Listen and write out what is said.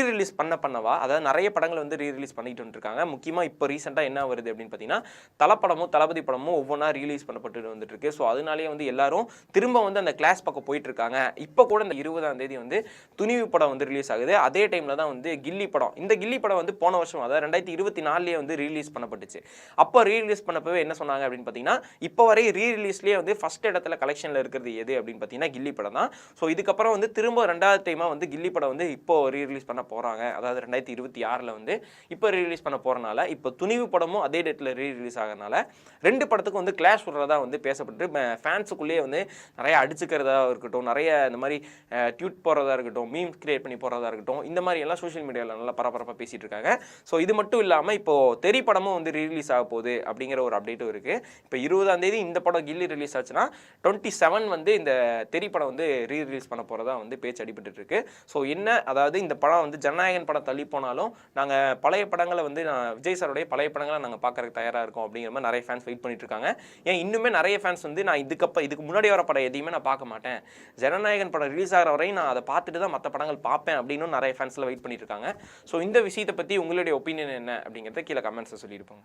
Release பண்ணவா அதாவது நிறைய படங்கள் வந்து ரிலீஸ் பண்ணிட்டு வந்துருக்காங்க. முக்கியமாக இப்போ ரீசெண்டாக என்ன வருது அப்படின்னு பார்த்தீங்கன்னா, தலப்படமும் தளபதி படமும் ஒவ்வொன்றா ரிலீஸ் பண்ணப்பட்டு வந்துட்டு இருக்கு. ஸோ அதனாலேயே வந்து எல்லாரும் திரும்ப வந்து அந்த கிளாஸ் பக்கம் போயிட்டு இருக்காங்க. இப்போ கூட இந்த 20ஆம் தேதி வந்து துணிவு படம் வந்து ரிலீஸ் ஆகுது. அதே டைமில் தான் வந்து கில்லி படம். இந்த கில்லி படம் வந்து போன வருஷம் அதாவது 2024 வந்து ரிலீஸ் பண்ணப்பட்டுச்சு. அப்போ ரீரிலீஸ் பண்ணப்பவே என்ன சொன்னாங்க அப்படின்னு பார்த்தீங்கன்னா, இப்போ வரை ரீரிலீஸ்லேயே வந்து ஃபர்ஸ்ட் இடத்துல கலெக்ஷனில் இருக்கிறது எது அப்படின்னு பார்த்தீங்கன்னா கில்லி படம் தான். ஸோ இதுக்கப்புறம் வந்து திரும்ப 2வது டைமாக வந்து கில்லி படம் வந்து இப்போ ரீரிலீஸ் பண்ண போகிறாங்க. அதாவது 2026 வந்து இப்போ ரீரிலீஸ் பண்ண போகிறனால இப்போ துணிவு படமும் அதே டேட்டில் ரீரிலீஸ் ஆகிறனால 2 படத்துக்கும் வந்து கிளாஷ் விடுறதா வந்து பேசப்பட்டு ஃபேன்ஸுக்குள்ளேயே வந்து நிறைய அடிச்சுக்கிறதா இருக்கட்டும், நிறைய இந்த மாதிரி ட்வீட் போடுறதா இருக்கட்டும், மீம் கிரியேட் பண்ணி போடுறதா இருக்கட்டும், இந்த மாதிரி எல்லாம் சோஷியல் மீடியாவில் நல்லா பரபரப்பாக பேசிட்டு இருக்காங்க. ஸோ இது மட்டும் இல்லாமல் இப்போ தெறி படமும் வந்து ரீரிலீஸ் ஆக போகுது அப்படிங்கிற ஒரு அப்டேட்டும் இருக்குது. இப்போ 20ஆம் தேதி இந்த படம் கில்லி ரிலீஸ் ஆச்சுன்னா 27 வந்து இந்த தெறி படம் வந்து ரீரிலீஸ் பண்ண போகிறதா வந்து பேச்சு அடிபட்டு இருக்கு. ஸோ என்ன அதாவது இந்த படம் வந்து ஜனநாயகன் படம் தள்ளி போனாலும் நாங்கள் பழைய படங்களை வந்து விஜய் சாருடைய பழைய படங்களை நாங்கள் பார்க்கறதுக்கு தயாராக இருக்கோம் அப்படிங்கிற மாதிரி நிறைய ஃபேன்ஸ் வெயிட் பண்ணிட்டு இருக்காங்க. ஏன் இன்னுமே நிறைய ஃபேன்ஸ் வந்து நான் இதுக்கு முன்னாடி வர படம் எதையுமே நான் பார்க்க மாட்டேன், ஜனநாயகன் படம் ரிலீஸ் ஆகிற வரையும் நான் அதை பார்த்துட்டு தான் மற்ற படங்கள் பார்ப்பேன் அப்படின்னு நிறைய ஃபேன்ஸ்லாம் வெயிட் பண்ணிட்டு இருக்காங்க. ஸோ இந்த விஷயத்தை பற்றி உங்களுடைய ஒப்பீனியன் என்ன அப்படிங்கிறத கீழே கமெண்ட்ஸை சொல்லியிருப்பாங்க.